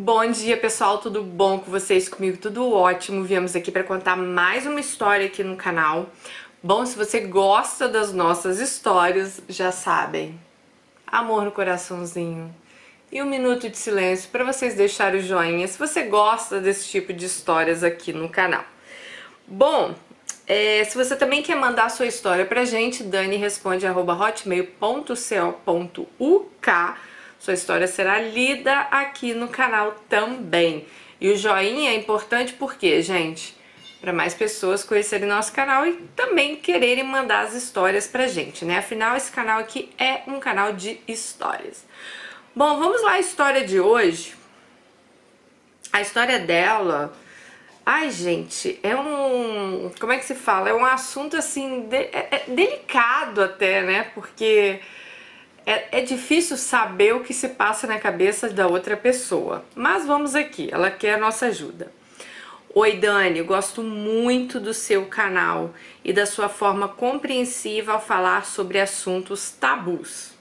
Bom dia, pessoal, tudo bom com vocês? Comigo tudo ótimo. Viemos aqui para contar mais uma história aqui no canal. Bom, se você gosta das nossas histórias, já sabem, amor no coraçãozinho e um minuto de silêncio para vocês deixarem o joinha se você gosta desse tipo de histórias aqui no canal. Bom, se você também quer mandar a sua história pra gente, dani@hotmail.co.uk. Sua história será lida aqui no canal também. E o joinha é importante porque, gente, para mais pessoas conhecerem nosso canal e também quererem mandar as histórias pra gente, né? Afinal, esse canal aqui é um canal de histórias. Bom, vamos lá, a história de hoje. A história dela... Ai, gente, é um... Como é que se fala? É um assunto, assim, delicado até, né? Porque... É difícil saber o que se passa na cabeça da outra pessoa, mas vamos aqui, ela quer a nossa ajuda. Oi, Dani, gosto muito do seu canal e da sua forma compreensiva ao falar sobre assuntos tabus.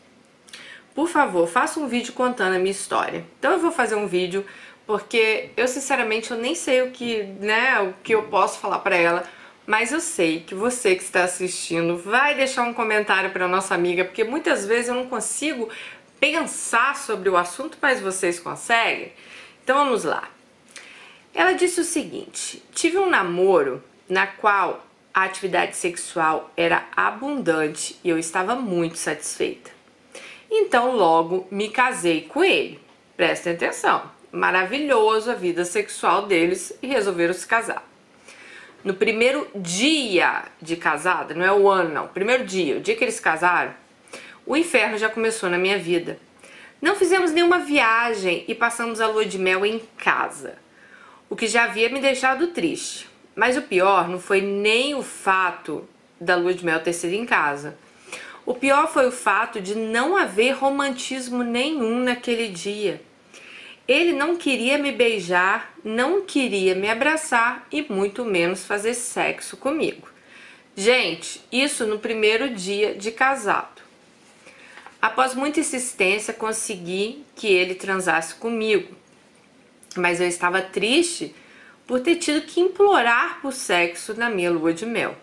Por favor, faça um vídeo contando a minha história. Então eu vou fazer um vídeo porque eu sinceramente eu nem sei o que eu posso falar para ela. Mas eu sei que você que está assistindo vai deixar um comentário para nossa amiga, porque muitas vezes eu não consigo pensar sobre o assunto, mas vocês conseguem? Então vamos lá. Ela disse o seguinte: tive um namoro na qual a atividade sexual era abundante e eu estava muito satisfeita. Então logo me casei com ele. Prestem atenção, maravilhoso a vida sexual deles e resolveram se casar. No primeiro dia de casada, não é o ano não, primeiro dia, o dia que eles casaram, o inferno já começou na minha vida. Não fizemos nenhuma viagem e passamos a lua de mel em casa, o que já havia me deixado triste. Mas o pior não foi nem o fato da lua de mel ter sido em casa. O pior foi o fato de não haver romantismo nenhum naquele dia. Ele não queria me beijar, não queria me abraçar e muito menos fazer sexo comigo. Gente, isso no primeiro dia de casado. Após muita insistência, consegui que ele transasse comigo, mas eu estava triste por ter tido que implorar por sexo na minha lua de mel.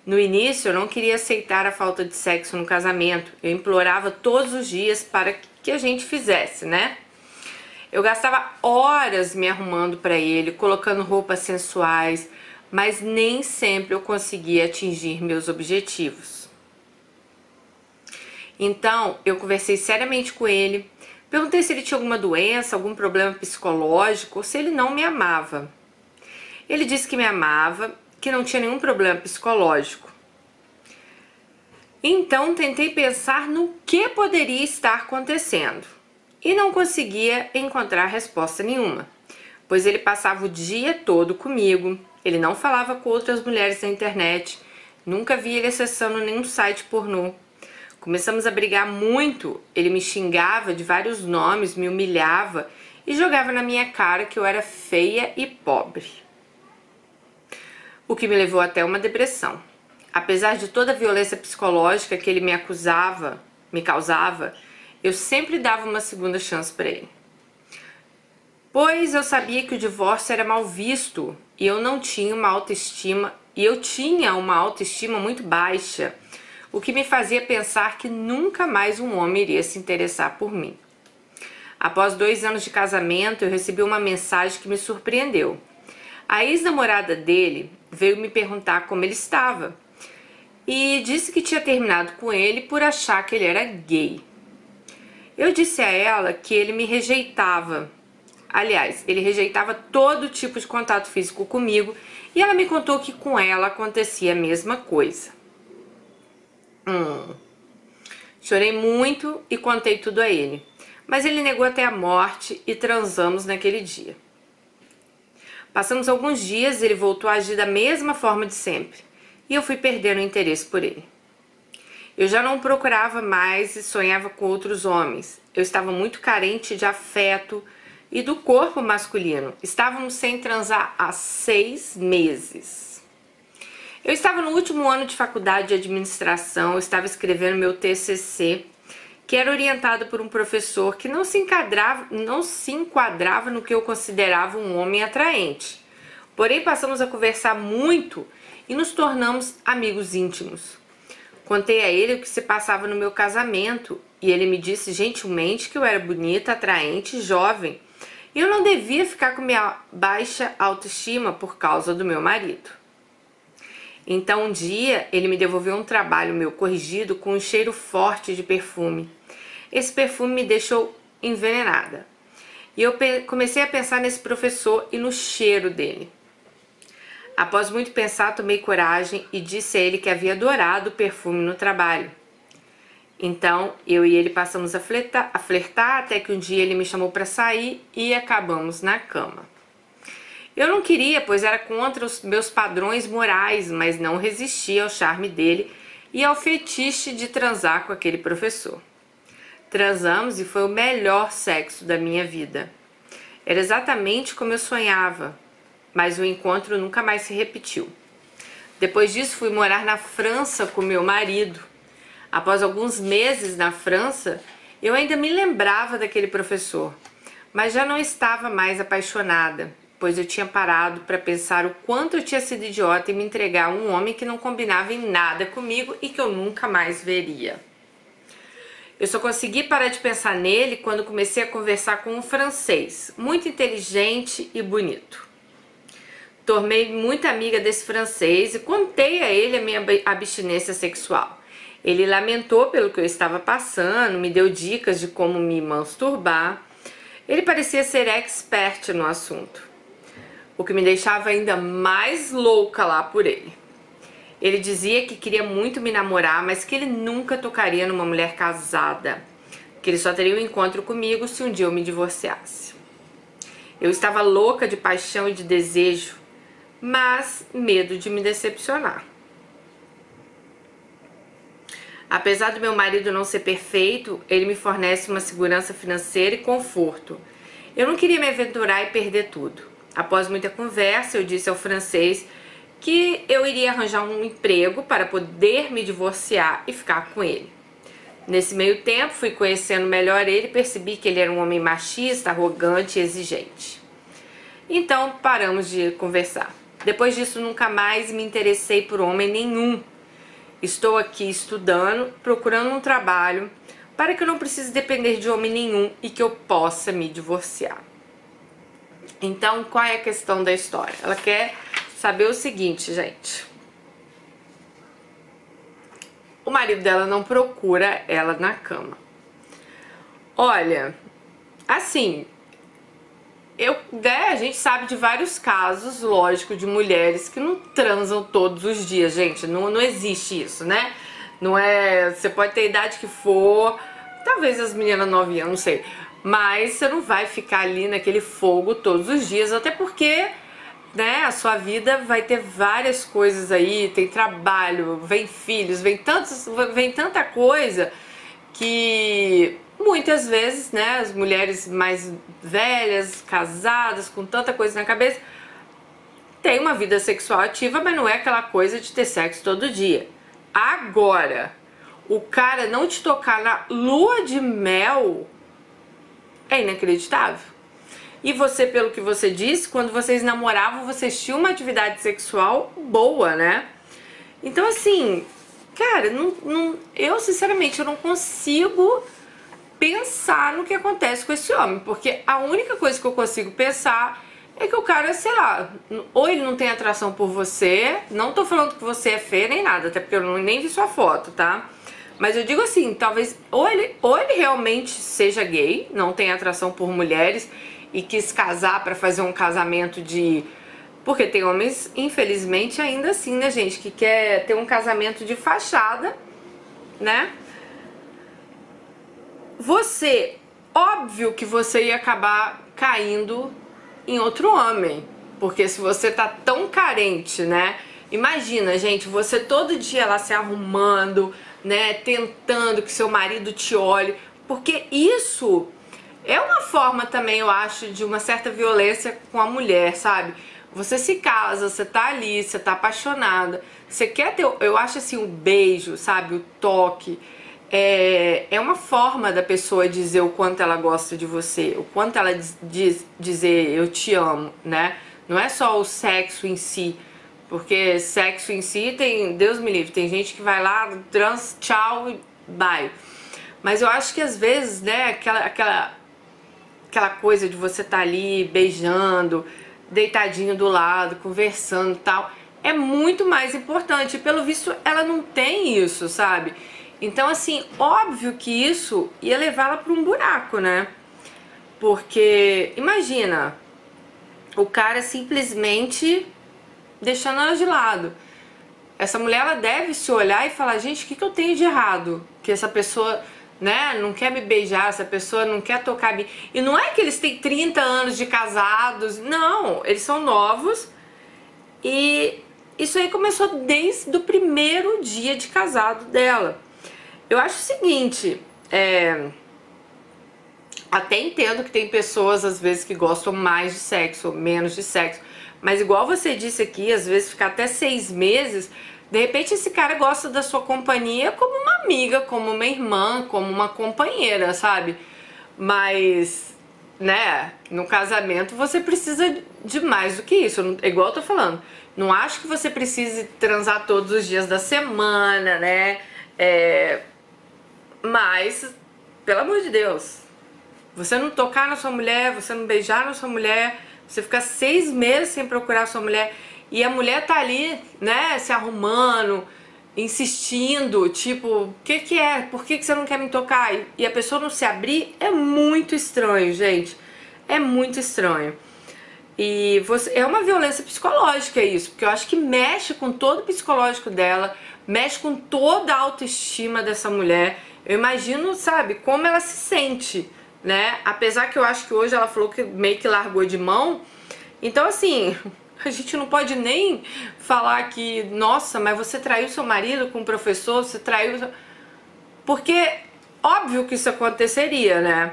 No início, eu não queria aceitar a falta de sexo no casamento. Eu implorava todos os dias para que a gente fizesse, né? Eu gastava horas me arrumando para ele, colocando roupas sensuais, mas nem sempre eu conseguia atingir meus objetivos. Então, eu conversei seriamente com ele, perguntei se ele tinha alguma doença, algum problema psicológico, ou se ele não me amava. Ele disse que me amava, que não tinha nenhum problema psicológico. Então, tentei pensar no que poderia estar acontecendo. E não conseguia encontrar resposta nenhuma, pois ele passava o dia todo comigo, ele não falava com outras mulheres na internet, nunca vi ele acessando nenhum site pornô. Começamos a brigar muito, ele me xingava de vários nomes, me humilhava e jogava na minha cara que eu era feia e pobre. O que me levou até uma depressão. Apesar de toda a violência psicológica que ele me causava, eu sempre dava uma segunda chance para ele. Pois eu sabia que o divórcio era mal visto e eu tinha uma autoestima muito baixa, o que me fazia pensar que nunca mais um homem iria se interessar por mim. Após 2 anos de casamento, eu recebi uma mensagem que me surpreendeu. A ex-namorada dele veio me perguntar como ele estava e disse que tinha terminado com ele por achar que ele era gay. Eu disse a ela que ele me rejeitava. Aliás, ele rejeitava todo tipo de contato físico comigo e ela me contou que com ela acontecia a mesma coisa. Chorei muito e contei tudo a ele, mas ele negou até a morte e transamos naquele dia. Passamos alguns dias e ele voltou a agir da mesma forma de sempre e eu fui perdendo o interesse por ele. Eu já não procurava mais e sonhava com outros homens. Eu estava muito carente de afeto e do corpo masculino. Estávamos sem transar há 6 meses. Eu estava no último ano de faculdade de administração, eu estava escrevendo meu TCC, que era orientado por um professor que não se enquadrava no que eu considerava um homem atraente. Porém, passamos a conversar muito e nos tornamos amigos íntimos. Contei a ele o que se passava no meu casamento e ele me disse gentilmente que eu era bonita, atraente, jovem e eu não devia ficar com minha baixa autoestima por causa do meu marido. Então um dia ele me devolveu um trabalho meu corrigido com um cheiro forte de perfume. Esse perfume me deixou envenenada e eu comecei a pensar nesse professor e no cheiro dele. Após muito pensar, tomei coragem e disse a ele que havia adorado o perfume no trabalho. Então, eu e ele passamos a flertar até que um dia ele me chamou para sair e acabamos na cama. Eu não queria, pois era contra os meus padrões morais, mas não resisti ao charme dele e ao fetiche de transar com aquele professor. Transamos e foi o melhor sexo da minha vida. Era exatamente como eu sonhava, mas o encontro nunca mais se repetiu. Depois disso, fui morar na França com meu marido. Após alguns meses na França, eu ainda me lembrava daquele professor, mas já não estava mais apaixonada, pois eu tinha parado para pensar o quanto eu tinha sido idiota em me entregar a um homem que não combinava em nada comigo e que eu nunca mais veria. Eu só consegui parar de pensar nele quando comecei a conversar com um francês, muito inteligente e bonito. Tornei muito amiga desse francês e contei a ele a minha abstinência sexual. Ele lamentou pelo que eu estava passando, me deu dicas de como me masturbar. Ele parecia ser expert no assunto, o que me deixava ainda mais louca lá por ele. Ele dizia que queria muito me namorar, mas que ele nunca tocaria numa mulher casada, que ele só teria um encontro comigo se um dia eu me divorciasse. Eu estava louca de paixão e de desejo, mas medo de me decepcionar. Apesar do meu marido não ser perfeito, ele me fornece uma segurança financeira e conforto. Eu não queria me aventurar e perder tudo. Após muita conversa, eu disse ao francês que eu iria arranjar um emprego para poder me divorciar e ficar com ele. Nesse meio tempo, fui conhecendo melhor ele e percebi que ele era um homem machista, arrogante e exigente. Então, paramos de conversar. Depois disso, nunca mais me interessei por homem nenhum. Estou aqui estudando, procurando um trabalho para que eu não precise depender de homem nenhum e que eu possa me divorciar. Então, qual é a questão da história? Ela quer saber o seguinte, gente. O marido dela não procura ela na cama. Assim, a gente sabe de vários casos, lógico, de mulheres que não transam todos os dias, gente. Não existe isso, né? Não é. Você pode ter a idade que for, talvez as meninas novinhas, não sei. Mas você não vai ficar ali naquele fogo todos os dias, até porque, né, a sua vida vai ter várias coisas aí, tem trabalho, vem filhos, vem tanta coisa que muitas vezes, né, as mulheres mais velhas, casadas, com tanta coisa na cabeça, tem uma vida sexual ativa, mas não é aquela coisa de ter sexo todo dia. Agora, o cara não te tocar na lua de mel é inacreditável. E você, pelo que você disse, quando vocês namoravam, vocês tinham uma atividade sexual boa, né? Então, assim, cara, eu sinceramente eu não consigo pensar no que acontece com esse homem, porque a única coisa que eu consigo pensar é que o cara, sei lá, ou ele não tem atração por você, não tô falando que você é feia nem nada, até porque eu nem vi sua foto, tá? Mas eu digo assim, talvez ou ele realmente seja gay, não tem atração por mulheres e quis casar pra fazer um casamento de... Porque tem homens, infelizmente, ainda assim, né, gente, que quer ter um casamento de fachada, né? Você, óbvio que você ia acabar caindo em outro homem, porque se você tá tão carente, né? Imagina, gente, você todo dia lá se arrumando, né, tentando que seu marido te olhe, porque isso é uma forma também, eu acho, de uma certa violência com a mulher, sabe? Você se casa, você tá ali, você tá apaixonada, você quer ter, eu acho assim, o beijo, sabe, o toque, é uma forma da pessoa dizer o quanto ela gosta de você, o quanto ela dizer eu te amo, né? Não é só o sexo em si, porque sexo em si tem, Deus me livre, tem gente que vai lá, trans, tchau e bye. Mas eu acho que às vezes, né, aquela coisa de você estar ali beijando, deitadinho do lado, conversando e tal, é muito mais importante. E pelo visto ela não tem isso, sabe? Então assim, óbvio que isso ia levá-la para um buraco, né? Porque imagina, o cara simplesmente deixando ela de lado. Essa mulher, ela deve se olhar e falar, gente, o que eu tenho de errado? Que essa pessoa, né, não quer me beijar, essa pessoa não quer tocar em mim. E não é que eles têm 30 anos de casados, não, eles são novos. E isso aí começou desde o primeiro dia de casado dela. Eu acho o seguinte, até entendo que tem pessoas às vezes que gostam mais de sexo ou menos de sexo, mas igual você disse aqui, às vezes ficar até 6 meses, de repente esse cara gosta da sua companhia como uma amiga, como uma irmã, como uma companheira, sabe? Mas, né, no casamento você precisa de mais do que isso, igual eu tô falando. Não acho que você precise transar todos os dias da semana, né? Mas, pelo amor de Deus, você não tocar na sua mulher, você não beijar na sua mulher, você ficar 6 meses sem procurar a sua mulher e a mulher tá ali, né, se arrumando, insistindo, tipo, o que é? Por que você não quer me tocar? E a pessoa não se abrir, é muito estranho, gente. É muito estranho. E é uma violência psicológica isso, porque eu acho que mexe com todo o psicológico dela, mexe com toda a autoestima dessa mulher. Eu imagino, sabe, como ela se sente, né? Apesar que eu acho que hoje ela falou que meio que largou de mão. Então, assim, a gente não pode nem falar que, nossa, mas você traiu seu marido com o professor, você traiu... Porque, óbvio que isso aconteceria, né?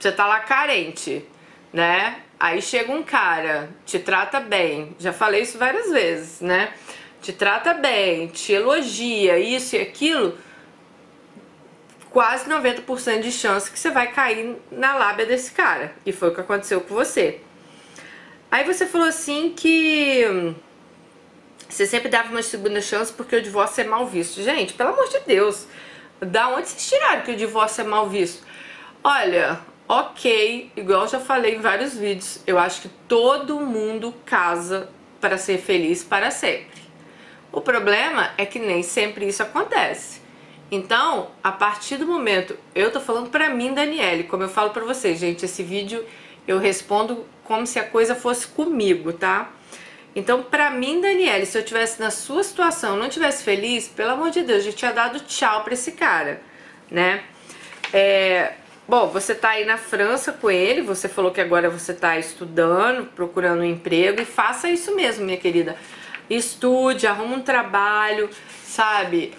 Você tá lá carente, né? Aí chega um cara, te trata bem, já falei isso várias vezes, né? Te trata bem, te elogia, isso e aquilo, quase 90% de chance que você vai cair na lábia desse cara. E foi o que aconteceu com você. Aí você falou assim que você sempre dava uma segunda chance porque o divórcio é mal visto. Gente, pelo amor de Deus, da onde vocês tiraram que o divórcio é mal visto? Olha, ok, igual eu já falei em vários vídeos, eu acho que todo mundo casa para ser feliz para sempre. O problema é que nem sempre isso acontece. Então, a partir do momento, eu tô falando pra mim, Daniele, como eu falo pra vocês, gente, esse vídeo eu respondo como se a coisa fosse comigo, tá? Então, pra mim, Daniele, se eu tivesse na sua situação, não tivesse feliz, pelo amor de Deus, eu já tinha dado tchau pra esse cara, né? Bom, você tá aí na França com ele, você falou que agora você tá estudando, procurando um emprego, e faça isso mesmo, minha querida. Estude, arruma um trabalho, sabe?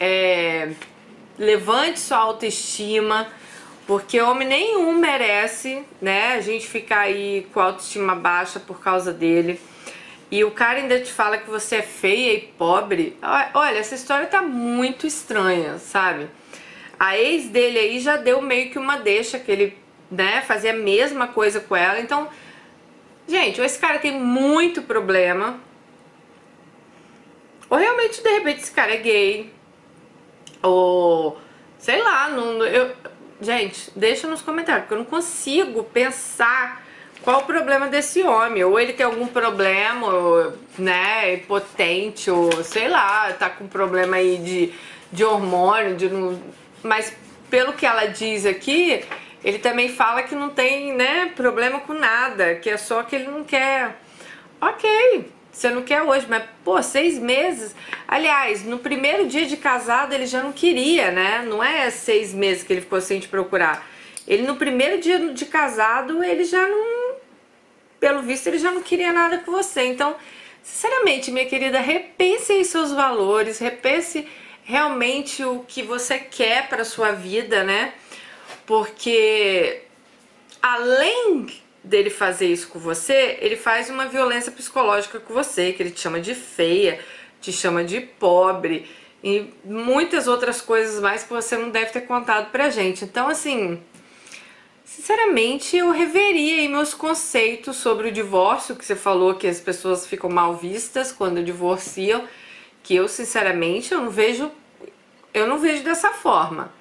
Levante sua autoestima, porque homem nenhum merece, né, a gente ficar aí com a autoestima baixa por causa dele. E o cara ainda te fala que você é feia e pobre. Olha, essa história tá muito estranha, sabe? A ex dele aí já deu meio que uma deixa, que ele, né, fazia a mesma coisa com ela. Então, gente, ou esse cara tem muito problema, ou realmente, de repente, esse cara é gay, ou sei lá, gente, deixa nos comentários, porque eu não consigo pensar qual o problema desse homem. Ou ele tem algum problema, ou, né, impotente, ou sei lá, tá com problema aí de hormônio, mas pelo que ela diz aqui, ele também fala que não tem, né, problema com nada, que é só que ele não quer. Ok, você não quer hoje, mas, pô, 6 meses... Aliás, no primeiro dia de casado ele já não queria, né? Não é 6 meses que ele ficou sem te procurar. Ele, no primeiro dia de casado, ele já não... Pelo visto, ele já não queria nada com você. Então, sinceramente, minha querida, repense aí seus valores, repense realmente o que você quer pra sua vida, né? Porque, além dele fazer isso com você, ele faz uma violência psicológica com você, que ele te chama de feia, te chama de pobre, e muitas outras coisas mais que você não deve ter contado pra gente. Então, assim, sinceramente, eu reveria aí meus conceitos sobre o divórcio, que você falou que as pessoas ficam mal vistas quando divorciam, que eu, sinceramente, eu não vejo dessa forma.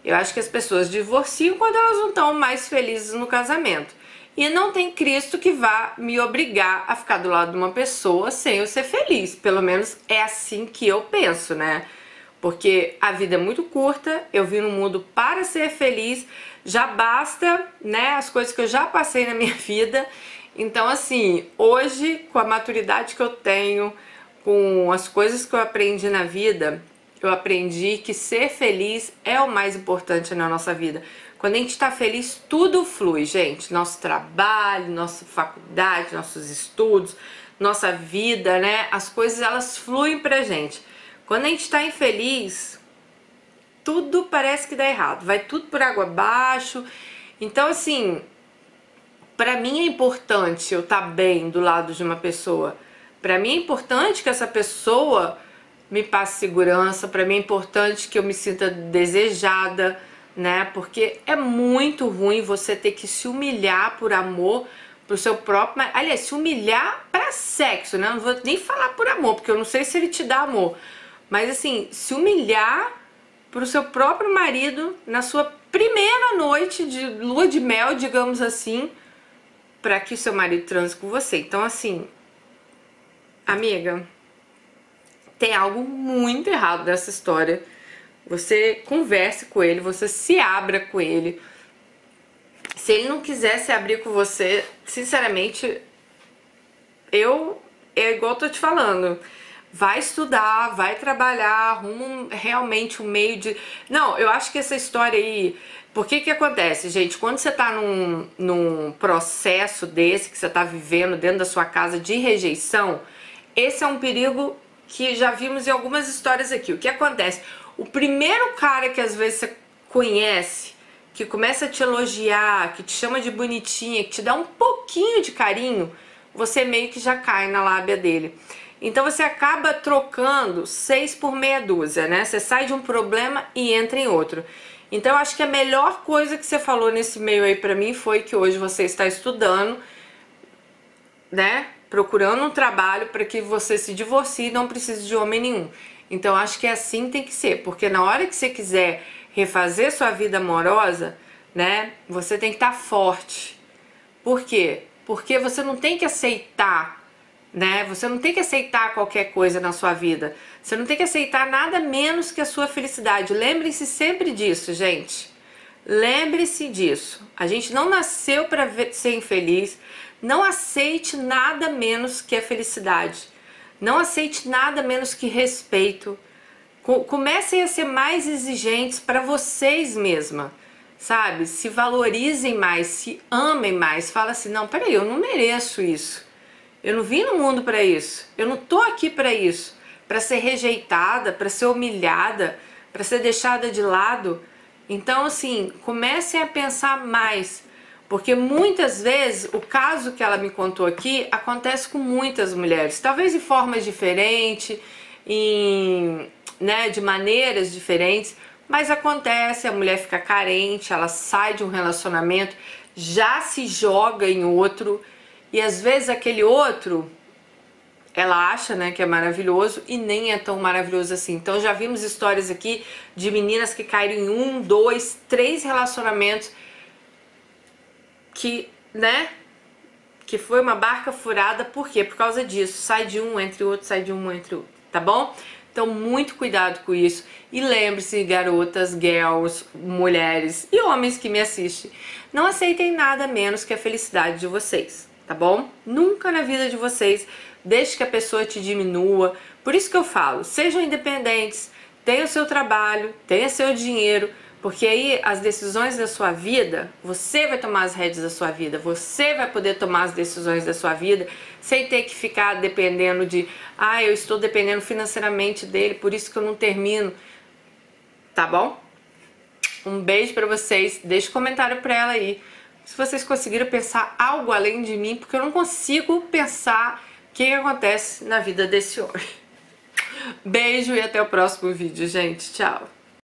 Eu acho que as pessoas divorciam quando elas não estão mais felizes no casamento. E não tem Cristo que vá me obrigar a ficar do lado de uma pessoa sem eu ser feliz. Pelo menos é assim que eu penso, né? Porque a vida é muito curta, eu vim no mundo para ser feliz, já basta, né, as coisas que eu já passei na minha vida. Então, assim, hoje, com a maturidade que eu tenho, com as coisas que eu aprendi na vida, eu aprendi que ser feliz é o mais importante na nossa vida. Quando a gente tá feliz, tudo flui, gente. Nosso trabalho, nossa faculdade, nossos estudos, nossa vida, né? As coisas, elas fluem pra gente. Quando a gente tá infeliz, tudo parece que dá errado. Vai tudo por água abaixo. Então, assim, pra mim é importante eu estar bem do lado de uma pessoa. Pra mim é importante que essa pessoa me passe segurança. Pra mim é importante que eu me sinta desejada, né? Porque é muito ruim você ter que se humilhar por amor pro seu próprio... Aliás, se humilhar pra sexo, né? Eu não vou nem falar por amor, porque eu não sei se ele te dá amor. Mas assim, se humilhar pro seu próprio marido na sua primeira noite de lua de mel, digamos assim, pra que o seu marido transe com você. Então, assim, amiga, tem algo muito errado nessa história. Você converse com ele, você se abra com ele. Se ele não quiser se abrir com você, sinceramente, é igual eu tô te falando. Vai estudar, vai trabalhar, arruma realmente um meio de... Não, eu acho que essa história aí... Por que acontece, gente? Quando você tá num processo desse, que você tá vivendo dentro da sua casa de rejeição, esse é um perigo que já vimos em algumas histórias aqui. O que acontece? O primeiro cara que às vezes você conhece, que começa a te elogiar, que te chama de bonitinha, que te dá um pouquinho de carinho, você meio que já cai na lábia dele. Então você acaba trocando 6 por meia dúzia, né? Você sai de um problema e entra em outro. Então eu acho que a melhor coisa que você falou nesse meio aí pra mim foi que hoje você está estudando, né? Procurando um trabalho para que você se divorcie e não precise de homem nenhum. Então acho que assim tem que ser, porque na hora que você quiser refazer sua vida amorosa, né? Você tem que estar forte. Por quê? Porque você não tem que aceitar, né? Você não tem que aceitar qualquer coisa na sua vida. Você não tem que aceitar nada menos que a sua felicidade. Lembre-se sempre disso, gente. Lembre-se disso. A gente não nasceu para ser infeliz. Não aceite nada menos que a felicidade. Não aceite nada menos que respeito. Comecem a ser mais exigentes para vocês mesma, sabe? Se valorizem mais, se amem mais. Fala assim, não, peraí, eu não mereço isso. Eu não vim no mundo para isso. Eu não tô aqui para isso. Para ser rejeitada, para ser humilhada, para ser deixada de lado. Então, assim, comecem a pensar mais. Porque muitas vezes, o caso que ela me contou aqui, acontece com muitas mulheres. Talvez em formas diferentes, né, de maneiras diferentes. Mas acontece, a mulher fica carente, ela sai de um relacionamento, já se joga em outro. E às vezes aquele outro, ela acha, né, que é maravilhoso e nem é tão maravilhoso assim. Então já vimos histórias aqui de meninas que caíram em 1, 2, 3 relacionamentos que, né, que foi uma barca furada. Por quê? Por causa disso. Sai de um, entre outro, sai de um, entre outro, tá bom? Então muito cuidado com isso. E lembre-se, garotas, girls, mulheres e homens que me assistem, não aceitem nada menos que a felicidade de vocês, tá bom? Nunca na vida de vocês deixe que a pessoa te diminua. Por isso que eu falo, sejam independentes, tenha o seu trabalho, tenha seu dinheiro, porque aí as decisões da sua vida, você vai tomar as rédeas da sua vida, você vai poder tomar as decisões da sua vida sem ter que ficar dependendo de, eu estou dependendo financeiramente dele, por isso que eu não termino, tá bom? Um beijo pra vocês, deixa um comentário pra ela aí, se vocês conseguiram pensar algo além de mim, porque eu não consigo pensar o que acontece na vida desse homem. Beijo e até o próximo vídeo, gente. Tchau!